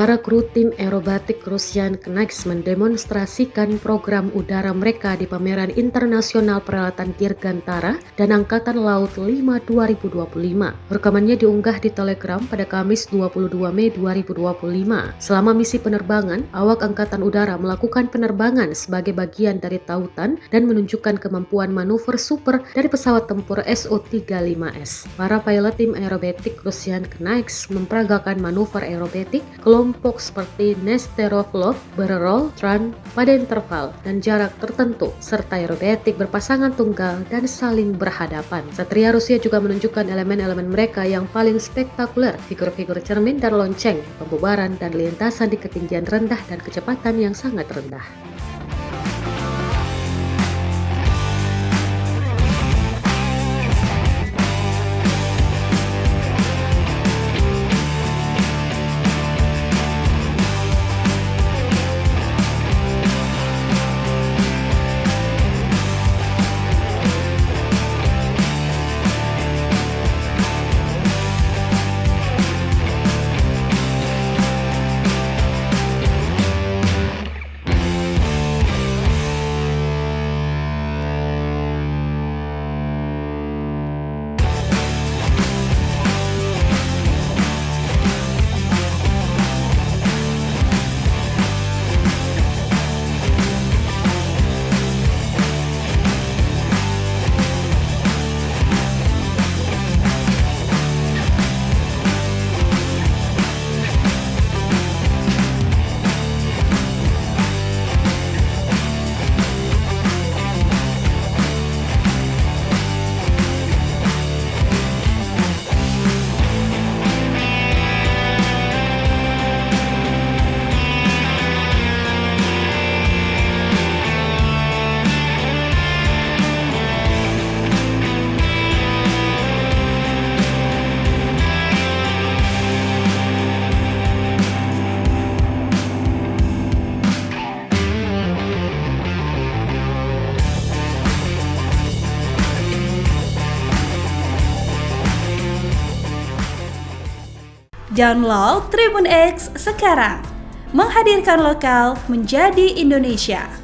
Para kru tim aerobatik Rusian Knights mendemonstrasikan program udara mereka di pameran internasional peralatan dirgantara dan Angkatan Laut 5 2025. Rekamannya diunggah di Telegram pada Kamis 22 Mei 2025. Selama misi penerbangan, awak Angkatan Udara melakukan penerbangan sebagai bagian dari tautan dan menunjukkan kemampuan manuver super dari pesawat tempur Su-35S. Para pilot tim aerobatik Rusian Knights memperagakan manuver aerobatik kelompok seperti Nesterov-Lov, berroll, run pada interval dan jarak tertentu, serta aerobatik berpasangan tunggal dan saling berhadapan. Satria Rusia juga menunjukkan elemen-elemen mereka yang paling spektakuler, figur-figur cermin dan lonceng, pembubaran dan lintasan di ketinggian rendah dan kecepatan yang sangat rendah. Download Tribun X sekarang, menghadirkan lokal menjadi Indonesia.